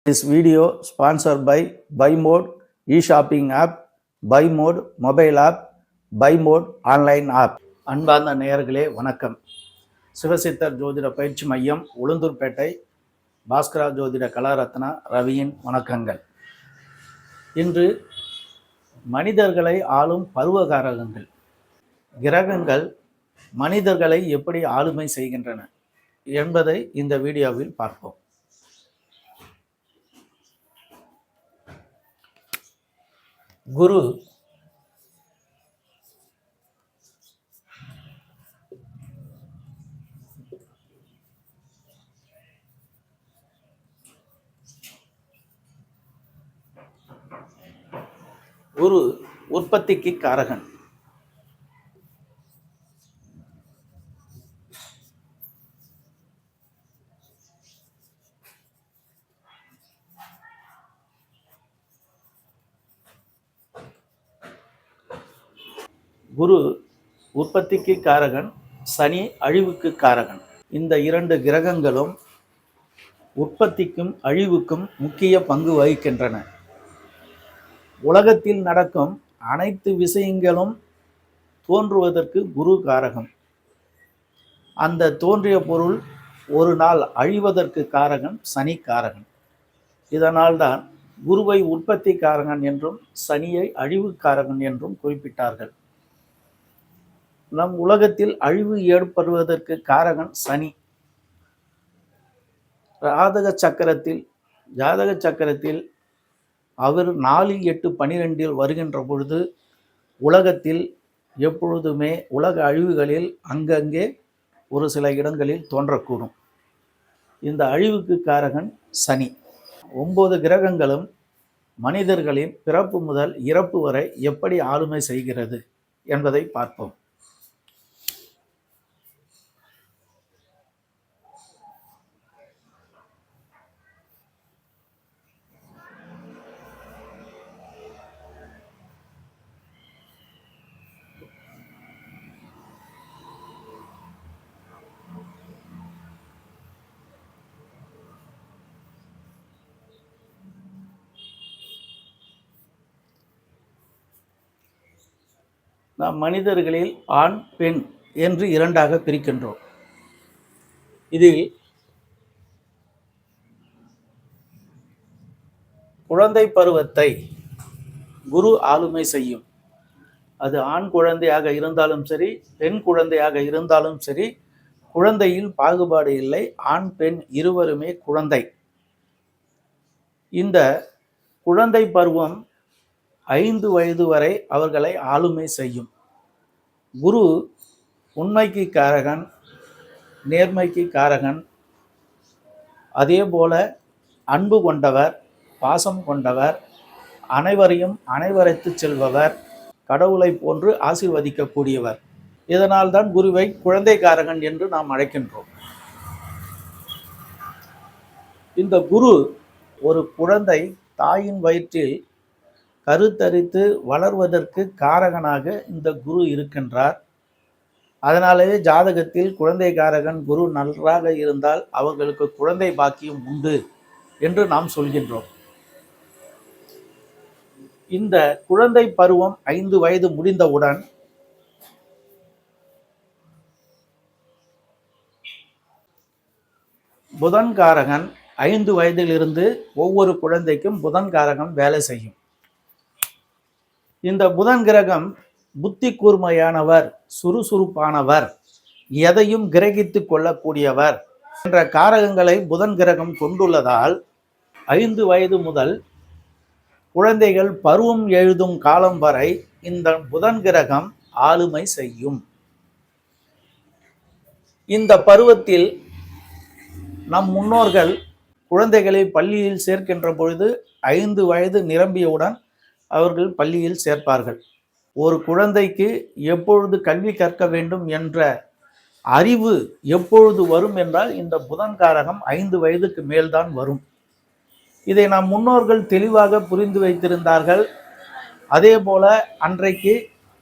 This video sponsored by BuyMode e-shopping app, BuyMode mobile app, BuyMode online app. அன்பார்ந்த நேயர்களே வணக்கம். சிவசித்தர் ஜோதிட பயிற்சி மையம் உளுந்தூர்பேட்டை பாஸ்கரா ஜோதிட கலாரத்னா ரவியின் வணக்கங்கள். இன்று மனிதர்களை ஆளும் பருவகாரகங்கள், கிரகங்கள் மனிதர்களை எப்படி ஆளுமை செய்கின்றன என்பதை இந்த வீடியோவில் பார்ப்போம். குரு குரு உற்பத்திக்கு காரகன். குரு உற்பத்திக்கு காரகன், சனி அழிவுக்கு காரகன். இந்த இரண்டு கிரகங்களும் உற்பத்திக்கும் அழிவுக்கும் முக்கிய பங்கு வகிக்கின்றன. உலகத்தில் நடக்கும் அனைத்து விஷயங்களும் தோன்றுவதற்கு குரு காரகம். அந்த தோன்றிய பொருள் ஒரு நாள் அழிவதற்கு காரகன் சனி காரகன். இதனால்தான் குருவை உற்பத்தி காரகன் என்றும் சனியை அழிவு காரகன் என்றும் குறிப்பிட்டார்கள். நம் உலகத்தில் அழிவு ஏற்படுவதற்கு காரகன் சனி. ஜாதக சக்கரத்தில் அவர் 4, 8, 12 வருகின்ற பொழுது உலகத்தில் எப்பொழுதுமே உலக அழிவுகளில் அங்கங்கே ஒரு சில இடங்களில் தோன்றக்கூடும். இந்த அழிவுக்கு காரகன் சனி. 9 கிரகங்களும் மனிதர்களின் பிறப்பு முதல் இறப்பு வரை எப்படி ஆளுமை செய்கிறது என்பதை பார்ப்போம். நாம் மனிதர்களில் ஆண் பெண் என்று இரண்டாக பிரிக்கின்றோம். இதில் குழந்தை பருவத்தை குரு ஆளுமை செய்யும். அது ஆண் குழந்தையாக இருந்தாலும் சரி, பெண் குழந்தையாக இருந்தாலும் சரி, குழந்தையில் பாகுபாடு இல்லை. ஆண் பெண் இருவருமே குழந்தை. இந்த குழந்தை பருவம் 5 வயது வரை அவர்களை ஆளுமை செய்யும். குரு உண்மைக்கு காரகன், நேர்மைக்கு காரகன். அதே போல அன்பு கொண்டவர், பாசம் கொண்டவர், அனைவரையும் அனைவரைத்து செல்பவர், கடவுளை போன்று ஆசீர்வதிக்கக்கூடியவர். இதனால் தான் குருவை குழந்தை காரகன் என்று நாம் அழைக்கின்றோம். இந்த குரு ஒரு குழந்தை தாயின் வயிற்றில் கருத்தரித்து வளர்வதற்கு காரகனாக இந்த குரு இருக்கின்றார். அதனாலேயே ஜாதகத்தில் குழந்தை காரகன் குரு நன்றாக இருந்தால் அவர்களுக்கு குழந்தை பாக்கியம் உண்டு என்று நாம் சொல்கின்றோம். இந்த குழந்தை பருவம் 5 வயது முடிந்தவுடன் புதன் காரகன் 5 வயதிலிருந்து ஒவ்வொரு குழந்தைக்கும் புதன் காரகம் வேலை செய்யும். இந்த புதன் கிரகம் புத்தி கூர்மையானவர், சுறுசுறுப்பானவர், எதையும் கிரகித்து கொள்ளக்கூடியவர் என்ற காரகங்களை புதன் கிரகம் கொண்டுள்ளதால் 5 வயது முதல் குழந்தைகள் பருவம் எழுதும் காலம் வரை இந்த புதன் கிரகம் ஆளுமை செய்யும். இந்த பருவத்தில் நம் முன்னோர்கள் குழந்தைகளை பள்ளியில் சேர்க்கின்ற பொழுது 5 வயது நிரம்பியவுடன் அவர்கள் பள்ளியில் சேர்ப்பார்கள். ஒரு குழந்தைக்கு எப்பொழுது கல்வி கற்க வேண்டும் என்ற அறிவு எப்பொழுது வரும் என்றால் இந்த புதன் காரகம் 5 வயதுக்கு மேல்தான் வரும். இதை நம் முன்னோர்கள் தெளிவாக புரிந்து வைத்திருந்தார்கள். அதே போல அன்றைக்கு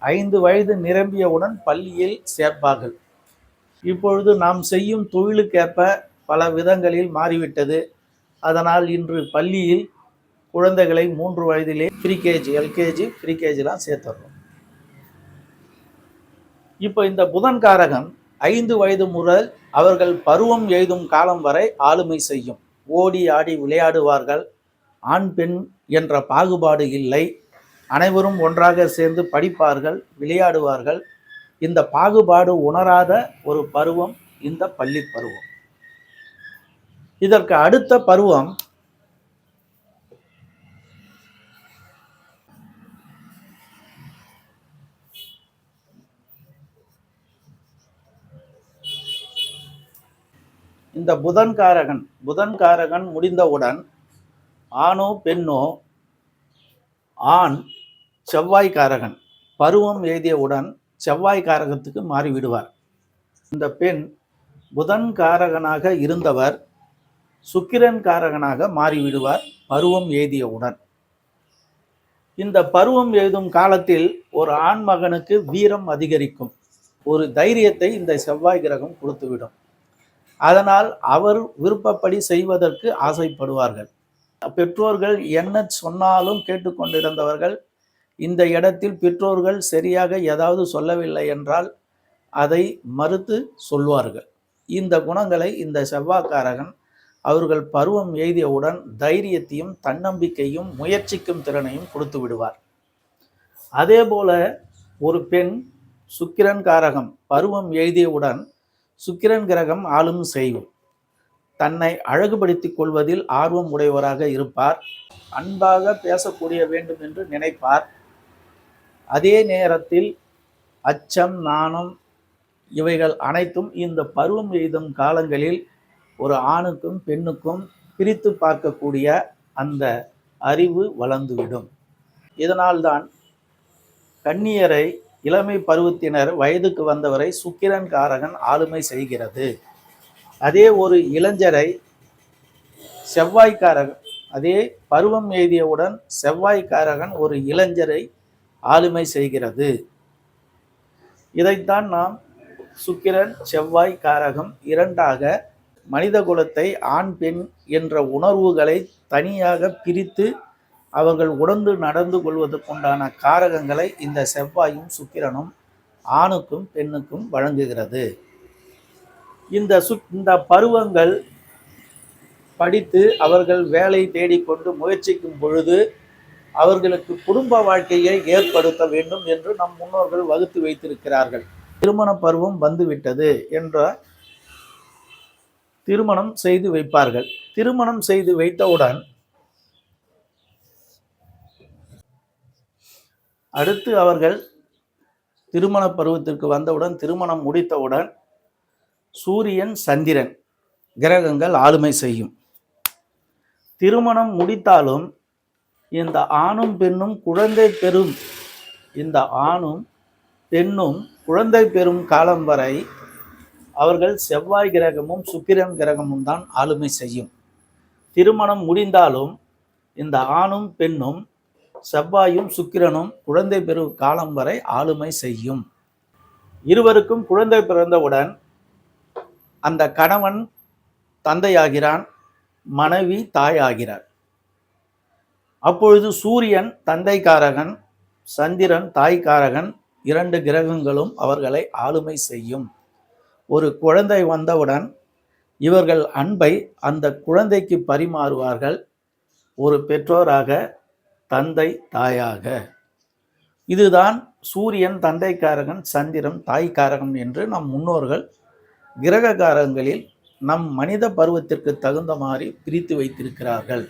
5 வயது நிரம்பியவுடன் பள்ளியில் சேர்ப்பார்கள். இப்பொழுது நாம் செய்யும் தொழிலுக்கேற்ப பல விதங்களில் மாறிவிட்டது. அதனால் இன்று பள்ளியில் குழந்தைகளை 3 வயதிலே ப்ரீகேஜி, எல்கேஜி, ப்ரீகேஜிலாம் சேர்த்துடுறோம். இப்போ இந்த புதன் காரகன் 5 வயது முதல் அவர்கள் பருவம் எய்தும் காலம் வரை ஆளுமை செய்யும். ஓடி ஆடி விளையாடுவார்கள். ஆண் பெண் என்ற பாகுபாடு இல்லை. அனைவரும் ஒன்றாக சேர்ந்து படிப்பார்கள், விளையாடுவார்கள். இந்த பாகுபாடு உணராத ஒரு பருவம் இந்த பள்ளி பருவம். இதற்கு அடுத்த பருவம் இந்த புதன்காரகன் முடிந்தவுடன் ஆணோ பெண்ணோ, ஆண் செவ்வாய்க்காரகன் பருவம் எய்தியவுடன் செவ்வாய்க்காரகத்துக்கு மாறிவிடுவார். இந்த பெண் புதன்காரகனாக இருந்தவர் சுக்கிரன் காரகனாக மாறிவிடுவார் பருவம் எய்தியவுடன். இந்த பருவம் எய்தும் காலத்தில் ஒரு ஆண் மகனுக்கு வீரம் அதிகரிக்கும். ஒரு தைரியத்தை இந்த செவ்வாய் கிரகம் கொடுத்துவிடும். அதனால் அவர் விருப்பப்படி செய்வதற்கு ஆசைப்படுவார்கள். பெற்றோர்கள் என்ன சொன்னாலும் கேட்டுக்கொண்டிருந்தவர்கள் இந்த இடத்தில் பெற்றோர்கள் சரியாக ஏதாவது சொல்லவில்லை என்றால் அதை மறுத்து சொல்வார்கள். இந்த குணங்களை இந்த செவ்வாய்க்காரகன் அவர்கள் பருவம் எய்தியவுடன் தைரியத்தையும் தன்னம்பிக்கையும் முயற்சிக்கும் திறனையும் கொடுத்து விடுவார். அதே போல ஒரு பெண் சுக்கிரன் காரகம் பருவம் எய்தியவுடன் சுக்கிரன் கிரகம் ஆளும் செய்யும். தன்னை அழகுபடுத்திக் கொள்வதில் ஆர்வம் உடையவராக இருப்பார். அன்பாக பேசக்கூடிய வேண்டும் என்று நினைப்பார். அதே நேரத்தில் அச்சம், நாணம் இவைகள் அனைத்தும் இந்த பருவம் எய்தும் காலங்களில் ஒரு ஆணுக்கும் பெண்ணுக்கும் பிரித்து பார்க்கக்கூடிய அந்த அறிவு வளர்ந்துவிடும். இதனால்தான் கன்னியரை, இளமை பருவத்தினர், வயதுக்கு வந்தவரை சுக்கிரன் காரகன் ஆளுமை செய்கிறது. அதே ஒரு இளைஞரை செவ்வாய்க்காரகன், அதே பருவம் எய்தியவுடன் செவ்வாய்க்காரகன் ஒரு இளைஞரை ஆளுமை செய்கிறது. இதைத்தான் நாம் சுக்கிரன் செவ்வாய் காரகம் இரண்டாக மனித குலத்தை ஆண் பெண் என்ற உணர்வுகளை தனியாக பிரித்து அவர்கள் உணர்ந்து நடந்து கொள்வதற்குண்டான காரகங்களை இந்த செவ்வாயும் சுக்கிரனும் ஆணுக்கும் பெண்ணுக்கும் வழங்குகிறது. இந்த பருவங்கள் படித்து அவர்கள் வேலை தேடிக்கொண்டு முயற்சிக்கும் பொழுது அவர்களுக்கு குடும்ப வாழ்க்கையை ஏற்படுத்த வேண்டும் என்று நம் முன்னோர்கள் வகுத்து வைத்திருக்கிறார்கள். திருமண பருவம் வந்துவிட்டது என்ற திருமணம் செய்து வைப்பார்கள். திருமணம் செய்து வைத்தவுடன் அடுத்து அவர்கள் திருமண பருவத்திற்கு வந்தவுடன், திருமணம் முடித்தவுடன் சூரியன் சந்திரன் கிரகங்கள் ஆளுமை செய்யும். திருமணம் முடித்தாலும் இந்த ஆணும் பெண்ணும் குழந்தை பெறும், இந்த ஆணும் பெண்ணும் குழந்தை பெறும் காலம் வரை அவர்கள் செவ்வாய் கிரகமும் சுக்கிரன் கிரகமும் தான் ஆளுமை செய்யும். திருமணம் முடிந்தாலும் இந்த ஆணும் பெண்ணும் செவ்வாயும் சுக்கிரனும் குழந்தை பெறும் காலம் வரை ஆளுமை செய்யும். இருவருக்கும் குழந்தை பிறந்தவுடன் அந்த கணவன் தந்தையாகிறான், மனைவி தாயாகிறார். அப்பொழுது சூரியன் தந்தைக்காரகன், சந்திரன் தாய்க்காரகன், 2 கிரகங்களும் அவர்களை ஆளுமை செய்யும். ஒரு குழந்தை வந்தவுடன் இவர்கள் அன்பை அந்த குழந்தைக்கு பரிமாறுவார்கள். ஒரு பெற்றோராக, தந்தை தாயாக. இதுதான் சூரியன் தந்தைக்காரகன், சந்திரன் தாய்க்காரகன் என்று நம் முன்னோர்கள் கிரககாரங்களில் நம் மனித பருவத்திற்கு தகுந்த மாதிரி பிரித்து வைத்திருக்கிறார்கள்.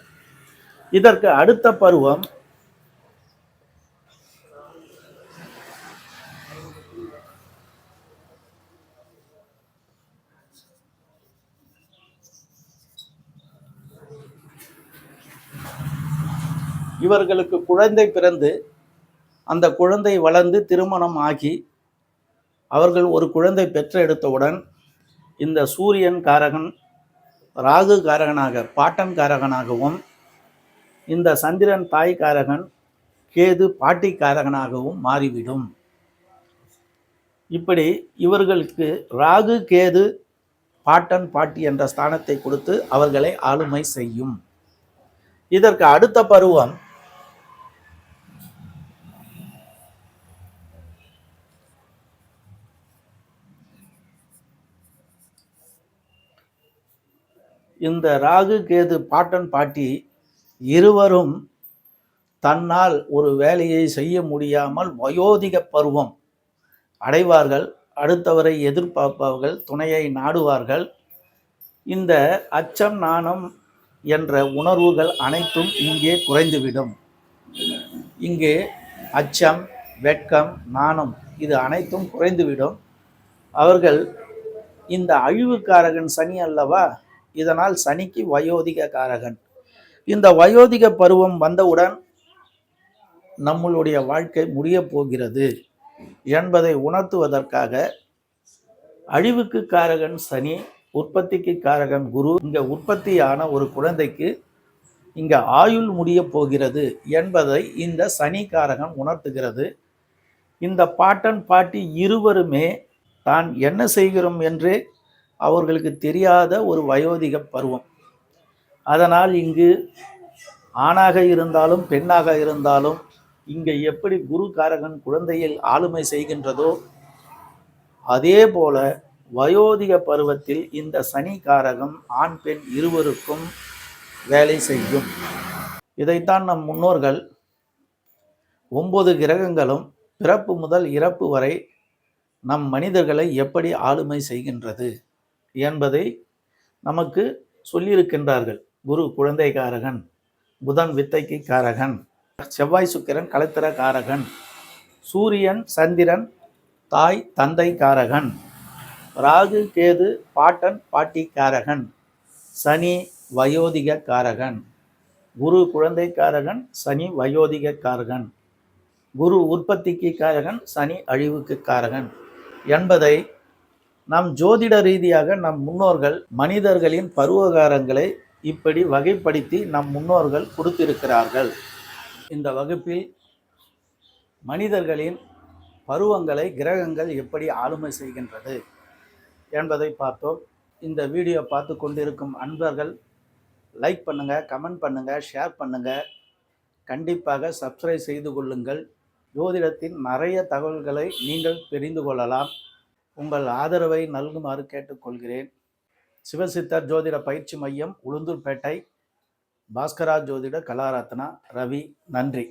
இதற்கு அடுத்த பருவம் இவர்களுக்கு குழந்தை பிறந்து அந்த குழந்தை வளர்ந்து திருமணம் ஆகி அவர்கள் ஒரு குழந்தை பெற்று எடுத்தவுடன் இந்த சூரியன் காரகன் ராகு காரகனாக, பாட்டன் காரகனாகவும், இந்த சந்திரன் தாய் காரகன், கேது பாட்டி காரகனாகவும் மாறிவிடும். இப்படி இவர்களுக்கு ராகு கேது பாட்டன் பாட்டி என்ற ஸ்தானத்தை கொடுத்து அவர்களை ஆளுமை செய்யும். இதற்கு அடுத்த பருவம் இந்த ராகு கேது பாட்டன் பாட்டி இருவரும் தன்னால் ஒரு வேலையை செய்ய முடியாமல் வயோதிக பருவம் அடைவார்கள். அடுத்தவரை எதிர்பார்ப்பவர்கள், துணையை நாடுவார்கள். இந்த அச்சம், நாணம் என்ற உணர்வுகள் அனைத்தும் இங்கே குறைந்துவிடும். இங்கே அச்சம், வெட்கம், நாணம் இது அனைத்தும் குறைந்துவிடும். அவர்கள் இந்த அழிவுக்காரகன் சனி அல்லவா, இதனால் சனிக்கு வயோதிக காரகன். இந்த வயோதிக பருவம் வந்தவுடன் நம்மளுடைய வாழ்க்கை முடிய போகிறது என்பதை உணர்த்துவதற்காக அழிவுக்கு காரகன் சனி, உற்பத்திக்கு காரகன் குரு. இங்க உற்பத்தியான ஒரு குழந்தைக்கு இங்க ஆயுள் முடிய போகிறது என்பதை இந்த சனி காரகன் உணர்த்துகிறது. இந்த பாட்டன் பாட்டி இருவருமே தான் என்ன செய்கிறோம் என்று அவர்களுக்கு தெரியாத ஒரு வயோதிக பருவம். அதனால் இங்கு ஆணாக இருந்தாலும் பெண்ணாக இருந்தாலும் இங்கே எப்படி குரு காரகன் குழந்தையில் ஆளுமை செய்கின்றதோ அதே போல வயோதிக பருவத்தில் இந்த சனி காரகம் ஆண் பெண் இருவருக்கும் வேலை செய்யும். இதைத்தான் நம் முன்னோர்கள் 9 கிரகங்களும் பிறப்பு முதல் இறப்பு வரை நம் மனிதர்களை எப்படி ஆளுமை செய்கின்றது என்பதை நமக்கு சொல்லியிருக்கின்றார்கள். குரு குழந்தை காரகன், புதன் வித்தைக்கு காரகன், செவ்வாய் சுக்கிரன் கலத்திர காரகன், சூரியன் சந்திரன் தாய் தந்தை காரகன், ராகு கேது பாட்டன் பாட்டி காரகன், சனி வயோதிக காரகன், குரு குழந்தை காரகன், சனி வயோதிக காரகன், குரு உற்பத்திக்கு காரகன், சனி அழிவுக்கு காரகன் என்பதை நம் ஜோதிட ரீதியாக நம் முன்னோர்கள் மனிதர்களின் பருவகாரங்களை இப்படி வகைப்படுத்தி நம் முன்னோர்கள் கொடுத்திருக்கிறார்கள். இந்த வகுப்பில் மனிதர்களின் பருவங்களை கிரகங்கள் எப்படி ஆளுமை செய்கின்றது என்பதை பார்த்தோம். இந்த வீடியோ பார்த்து கொண்டிருக்கும் அன்பர்கள் லைக் பண்ணுங்கள், கமெண்ட் பண்ணுங்கள், ஷேர் பண்ணுங்கள். கண்டிப்பாக சப்ஸ்கிரைப் செய்து கொள்ளுங்கள். ஜோதிடத்தின் நிறைய தகவல்களை நீங்கள் தெரிந்து கொள்ளலாம். உங்கள் ஆதரவை நல்குமாறு கேட்டுக்கொள்கிறேன். சிவசித்தர் ஜோதிட பயிற்சி மையம், உளுந்தூர்பேட்டை, பாஸ்கரா ஜோதிட கலாரத்னா, ரவி. நன்றி.